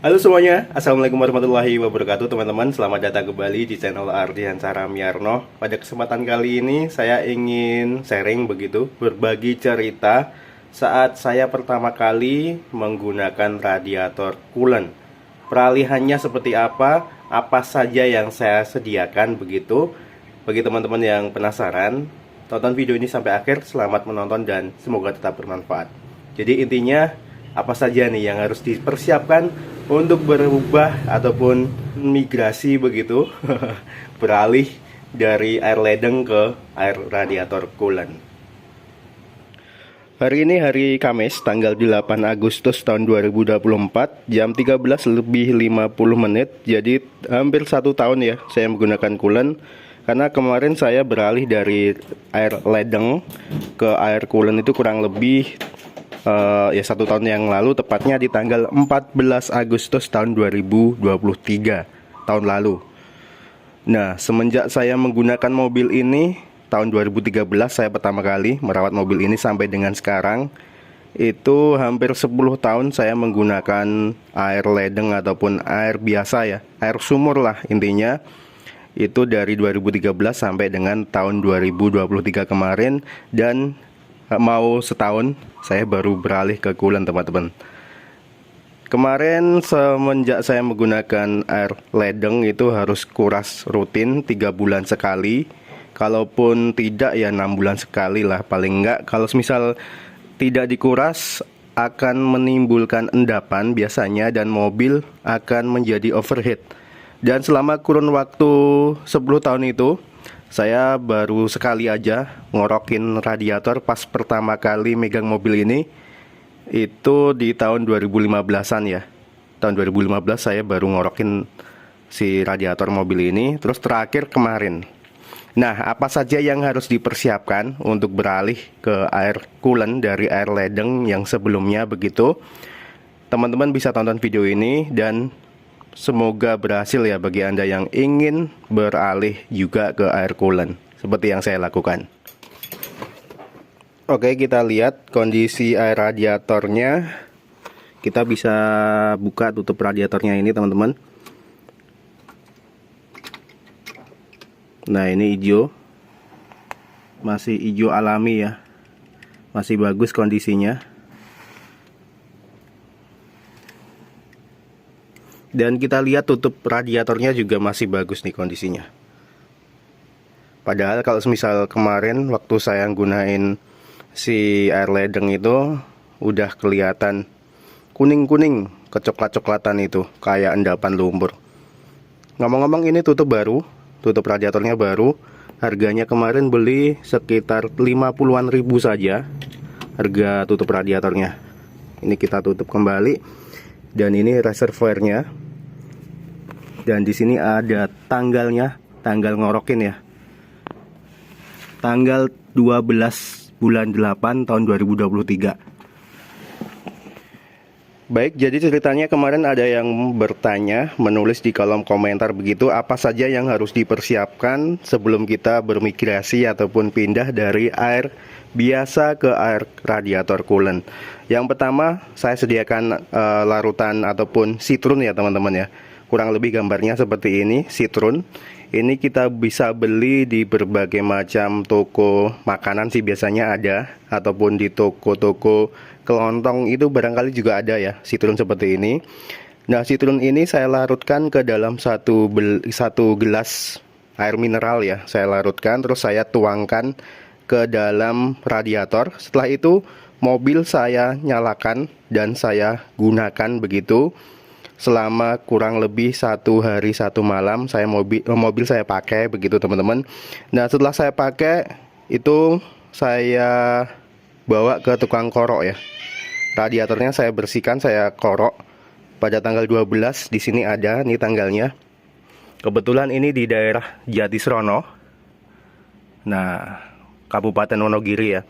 Halo semuanya, Assalamualaikum warahmatullahi wabarakatuh teman-teman. Selamat datang kembali di channel Ardian Caramiarno. Pada kesempatan kali ini saya ingin sharing begitu, berbagi cerita saat saya pertama kali menggunakan radiator coolant. Peralihannya seperti apa saja yang saya sediakan begitu. Bagi teman-teman yang penasaran, tonton video ini sampai akhir. Selamat menonton dan semoga tetap bermanfaat. Jadi intinya, apa saja nih yang harus dipersiapkan untuk berubah ataupun migrasi begitu beralih dari air ledeng ke air radiator coolant. Hari ini hari Kamis tanggal 8 Agustus tahun 2024, jam 13 lebih 50 menit. Jadi hampir 1 tahun ya saya menggunakan coolant, karena kemarin saya beralih dari air ledeng ke air coolant itu kurang lebih ya 1 tahun yang lalu, tepatnya di tanggal 14 Agustus tahun 2023 tahun lalu. Nah, semenjak saya menggunakan mobil ini tahun 2013, saya pertama kali merawat mobil ini sampai dengan sekarang, itu hampir 10 tahun saya menggunakan air ledeng ataupun air biasa ya, air sumur lah intinya. Itu dari 2013 sampai dengan tahun 2023 kemarin, dan mau setahun saya baru beralih ke coolant teman-teman. Kemarin semenjak saya menggunakan air ledeng itu harus kuras rutin 3 bulan sekali. Kalaupun tidak ya 6 bulan sekali lah paling enggak. Kalau misal tidak dikuras akan menimbulkan endapan biasanya, dan mobil akan menjadi overheat. Dan selama kurun waktu 10 tahun itu saya baru sekali aja ngorokin radiator pas pertama kali megang mobil ini. Itu di tahun 2015-an ya. Tahun 2015 saya baru ngorokin si radiator mobil ini. Terus terakhir kemarin. Nah, apa saja yang harus dipersiapkan untuk beralih ke air coolant dari air ledeng yang sebelumnya begitu? Teman-teman bisa tonton video ini dan semoga berhasil ya bagi Anda yang ingin beralih juga ke air coolant seperti yang saya lakukan. Oke, kita lihat kondisi air radiatornya. Kita bisa buka tutup radiatornya ini teman-teman. Nah, ini hijau. Masih hijau alami ya. Masih bagus kondisinya. Dan kita lihat tutup radiatornya juga masih bagus nih kondisinya. Padahal kalau misal kemarin waktu saya gunain si air ledeng itu udah kelihatan kuning-kuning, kecoklat-coklatan itu, kayak endapan lumpur. Ngomong-ngomong, ini tutup baru, tutup radiatornya baru. Harganya kemarin beli sekitar 50-an ribu saja harga tutup radiatornya. Ini kita tutup kembali. Dan ini reservoirnya. Dan di sini ada tanggalnya, tanggal ngorokin ya. Tanggal 12 bulan 8 tahun 2023. Baik, jadi ceritanya kemarin ada yang bertanya, menulis di kolom komentar begitu, apa saja yang harus dipersiapkan sebelum kita bermigrasi ataupun pindah dari air biasa ke air radiator coolant. Yang pertama, saya sediakan larutan ataupun sitrun ya teman-teman ya. Kurang lebih gambarnya seperti ini, sitrun. Ini kita bisa beli di berbagai macam toko makanan sih biasanya ada, ataupun di toko-toko kelontong itu barangkali juga ada ya, sitrun seperti ini. Nah, sitrun ini saya larutkan ke dalam satu gelas air mineral ya. Saya larutkan, terus saya tuangkan ke dalam radiator. Setelah itu mobil saya nyalakan dan saya gunakan begitu selama kurang lebih 1 hari 1 malam. Mobil saya pakai begitu teman-teman. Nah, setelah saya pakai itu saya bawa ke tukang korok ya. Radiatornya saya bersihkan, saya korok pada tanggal 12. Di sini ada nih tanggalnya. Kebetulan ini di daerah Jatisrono. Nah, Kabupaten Wonogiri ya.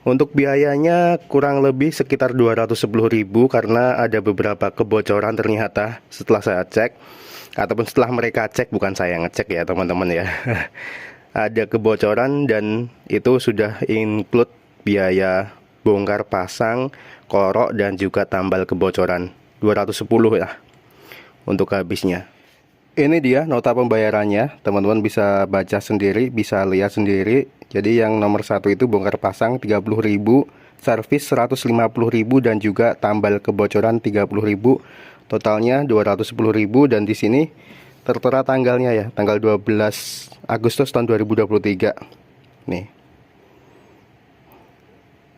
Untuk biayanya kurang lebih sekitar 210.000 karena ada beberapa kebocoran ternyata setelah saya cek, ataupun setelah mereka cek, bukan saya ngecek ya teman-teman ya. Ada kebocoran dan itu sudah include biaya bongkar pasang, korok dan juga tambal kebocoran 210 ya. untuk habisnya. Ini dia nota pembayarannya, teman-teman bisa baca sendiri, bisa lihat sendiri. Jadi yang nomor 1 itu bongkar pasang 30.000, servis 150.000 dan juga tambal kebocoran 30.000. Totalnya 210.000 dan di sini tertera tanggalnya ya, tanggal 12 Agustus tahun 2023. Nih.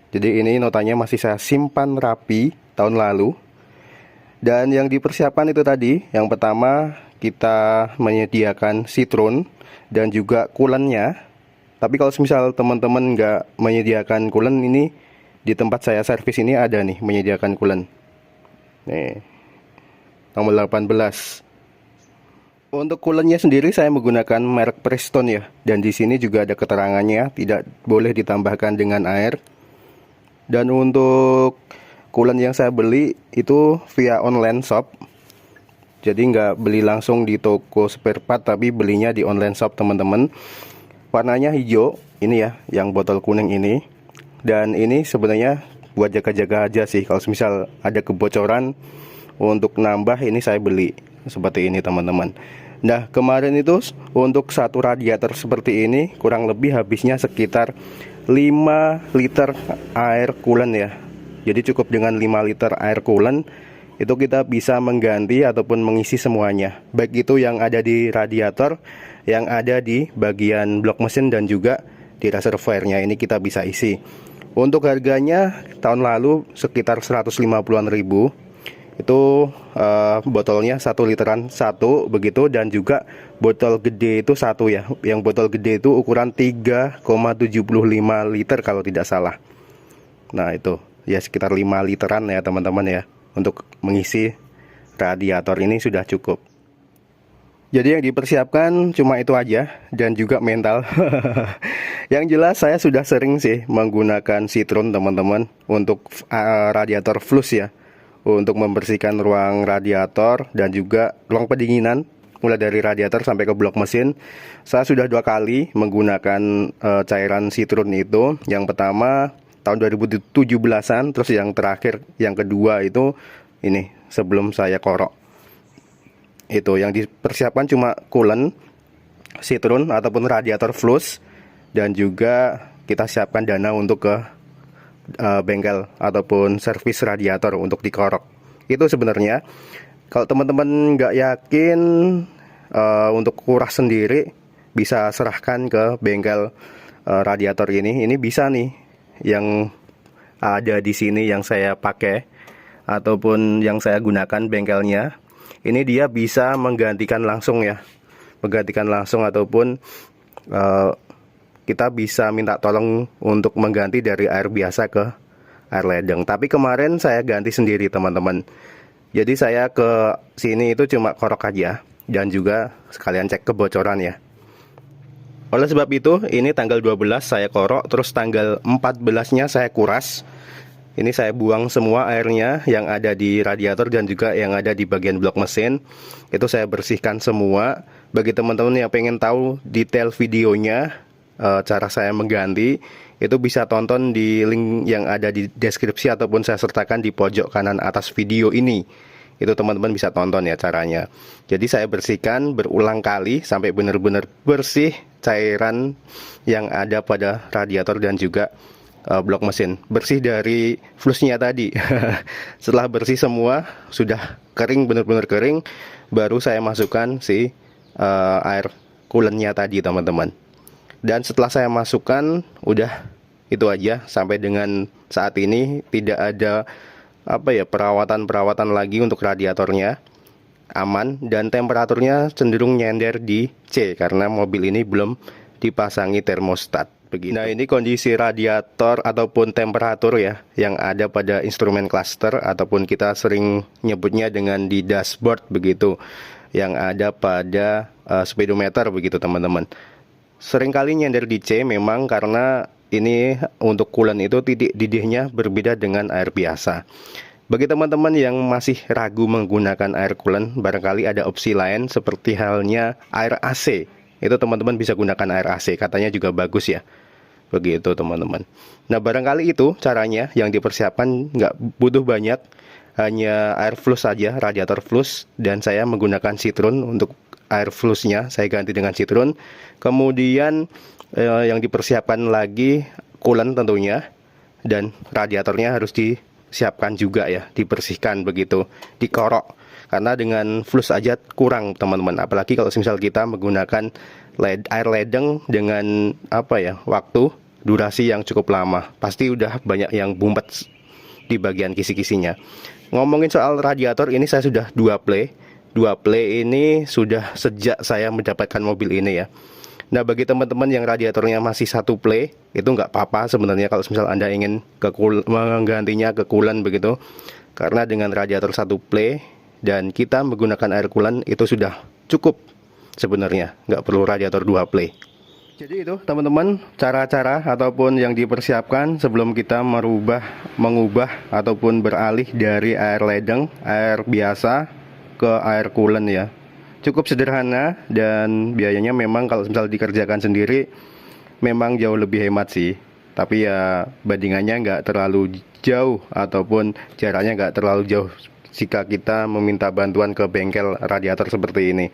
Jadi ini notanya masih saya simpan rapi tahun lalu. Dan yang dipersiapkan itu tadi, yang pertama kita menyediakan sitron dan juga coolant-nya. Tapi kalau misal teman-teman nggak menyediakan coolant, ini di tempat saya servis ini ada nih menyediakan coolant. Nih, nomor 18. Untuk coolant-nya sendiri saya menggunakan merek Preston ya. Dan di sini juga ada keterangannya, tidak boleh ditambahkan dengan air. Dan untuk coolant yang saya beli itu via online shop. Jadi nggak beli langsung di toko spare part, tapi belinya di online shop teman-teman. Warnanya hijau, ini ya, yang botol kuning ini. Dan ini sebenarnya buat jaga-jaga aja sih. Kalau misal ada kebocoran, untuk nambah ini saya beli seperti ini teman-teman. Nah kemarin itu untuk satu radiator seperti ini kurang lebih habisnya sekitar 5 liter air coolant ya. Jadi cukup dengan 5 liter air coolant itu kita bisa mengganti ataupun mengisi semuanya, baik itu yang ada di radiator, yang ada di bagian blok mesin dan juga di reservoirnya ini kita bisa isi. Untuk harganya tahun lalu sekitar 150-an ribu. Itu botolnya 1 literan satu begitu, dan juga botol gede itu satu ya. Yang botol gede itu ukuran 3,75 liter kalau tidak salah. Nah itu ya sekitar 5 literan ya teman-teman ya. Untuk mengisi radiator ini sudah cukup. Jadi yang dipersiapkan cuma itu aja, dan juga mental. Yang jelas saya sudah sering sih menggunakan sitron teman-teman untuk radiator flus ya, untuk membersihkan ruang radiator dan juga ruang pendinginan, mulai dari radiator sampai ke blok mesin. Saya sudah 2 kali menggunakan cairan sitron itu. Yang pertama tahun 2017-an, terus yang terakhir, yang kedua itu ini sebelum saya korok. Itu yang dipersiapkan cuma coolant, sitron ataupun radiator flus, dan juga kita siapkan dana untuk ke bengkel ataupun servis radiator untuk dikorok. Itu sebenarnya kalau teman-teman nggak yakin untuk kuras sendiri, bisa serahkan ke bengkel radiator ini bisa nih yang ada di sini yang saya pakai ataupun yang saya gunakan bengkelnya. Ini dia bisa menggantikan langsung ya, menggantikan langsung, ataupun kita bisa minta tolong untuk mengganti dari air biasa ke air ledeng. Tapi kemarin saya ganti sendiri teman-teman. Jadi saya ke sini itu cuma korok aja, dan juga sekalian cek kebocoran ya. Oleh sebab itu ini tanggal 12 saya korok, terus tanggal 14-nya saya kuras. Ini saya buang semua airnya yang ada di radiator dan juga yang ada di bagian blok mesin. Itu saya bersihkan semua. Bagi teman-teman yang pengen tahu detail videonya, cara saya mengganti, itu bisa tonton di link yang ada di deskripsi ataupun saya sertakan di pojok kanan atas video ini. Itu teman-teman bisa tonton ya caranya. Jadi saya bersihkan berulang kali sampai benar-benar bersih cairan yang ada pada radiator dan juga blok mesin, bersih dari flusnya tadi. Setelah bersih semua, sudah kering, benar-benar kering, baru saya masukkan si air coolant-nya tadi teman-teman. Dan setelah saya masukkan, udah itu aja. Sampai dengan saat ini tidak ada perawatan lagi untuk radiatornya. Aman, dan temperaturnya cenderung nyender di C karena mobil ini belum dipasangi termostat. Begitu. Nah ini kondisi radiator ataupun temperatur ya yang ada pada instrumen cluster, ataupun kita sering nyebutnya dengan di dashboard begitu, yang ada pada speedometer begitu teman-teman. Seringkali nyender di C memang karena ini untuk coolant itu titik didihnya berbeda dengan air biasa. Bagi teman-teman yang masih ragu menggunakan air coolant, barangkali ada opsi lain seperti halnya air AC. Itu teman-teman bisa gunakan air AC, katanya juga bagus ya. Begitu teman-teman. Nah barangkali itu caranya yang dipersiapkan, nggak butuh banyak. hanya air flush saja, radiator flush, dan saya menggunakan citron untuk air flushnya, saya ganti dengan citron. Kemudian yang dipersiapkan lagi coolant tentunya, dan radiatornya harus disiapkan juga ya, dibersihkan begitu, dikorok. Karena dengan flush aja kurang teman-teman, apalagi kalau misal kita menggunakan air ledeng dengan waktu durasi yang cukup lama, pasti udah banyak yang bumpet di bagian kisi-kisinya. Ngomongin soal radiator, ini saya sudah dua play ini sudah sejak saya mendapatkan mobil ini ya. Nah, bagi teman-teman yang radiatornya masih satu play, itu nggak apa-apa sebenarnya kalau misal Anda ingin menggantinya ke coolant begitu. Karena dengan radiator satu play dan kita menggunakan air coolant itu sudah cukup sebenarnya, nggak perlu radiator dua play. Jadi itu teman-teman, cara-cara ataupun yang dipersiapkan sebelum kita mengubah ataupun beralih dari air ledeng, air biasa ke air coolant ya. Cukup sederhana dan biayanya memang kalau misal dikerjakan sendiri memang jauh lebih hemat sih. Tapi ya bandingannya nggak terlalu jauh ataupun jaraknya nggak terlalu jauh jika kita meminta bantuan ke bengkel radiator seperti ini.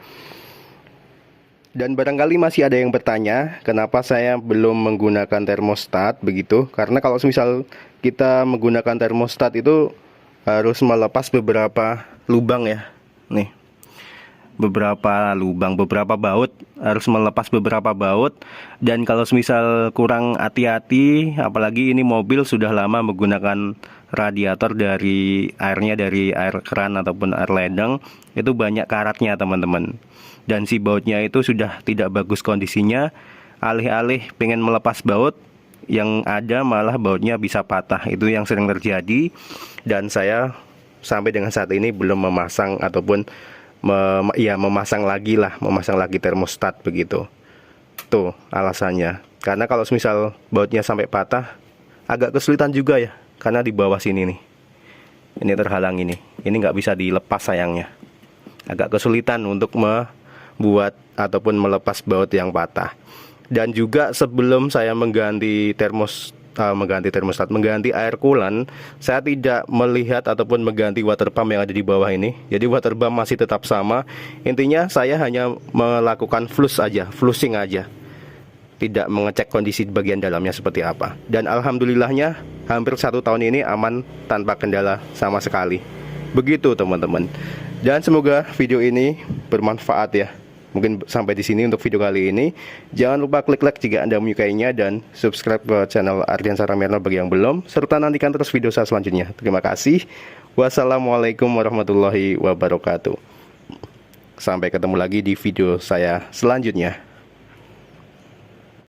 Dan barangkali masih ada yang bertanya kenapa saya belum menggunakan termostat begitu. Karena kalau misal kita menggunakan termostat itu harus melepas beberapa lubang ya. Nih, beberapa lubang, beberapa baut, harus melepas beberapa baut. Dan kalau misal kurang hati-hati, apalagi ini mobil sudah lama menggunakan radiator dari air keran ataupun air ledeng, itu banyak karatnya teman-teman. Dan si bautnya itu sudah tidak bagus kondisinya. Alih-alih pengen melepas baut, yang ada malah bautnya bisa patah. Itu yang sering terjadi. Dan saya sampai dengan saat ini belum memasang ataupun memasang lagi termostat begitu. Tuh alasannya. Karena kalau misal bautnya sampai patah, agak kesulitan juga ya. Karena di bawah sini nih, ini terhalang ini nggak bisa dilepas sayangnya. Agak kesulitan untuk membuat ataupun melepas baut yang patah. Dan juga sebelum saya mengganti air coolant, saya tidak melihat ataupun mengganti water pump yang ada di bawah ini. Jadi water pump masih tetap sama. Intinya saya hanya melakukan flushing aja, tidak mengecek kondisi bagian dalamnya seperti apa. Dan alhamdulillahnya hampir 1 tahun ini aman tanpa kendala sama sekali. Begitu teman-teman. Dan semoga video ini bermanfaat ya. Mungkin sampai di sini untuk video kali ini. Jangan lupa klik like jika Anda menyukainya dan subscribe ke channel Ardiansah Ramirno bagi yang belum, serta nantikan terus video saya selanjutnya. Terima kasih. Wassalamualaikum warahmatullahi wabarakatuh. Sampai ketemu lagi di video saya selanjutnya.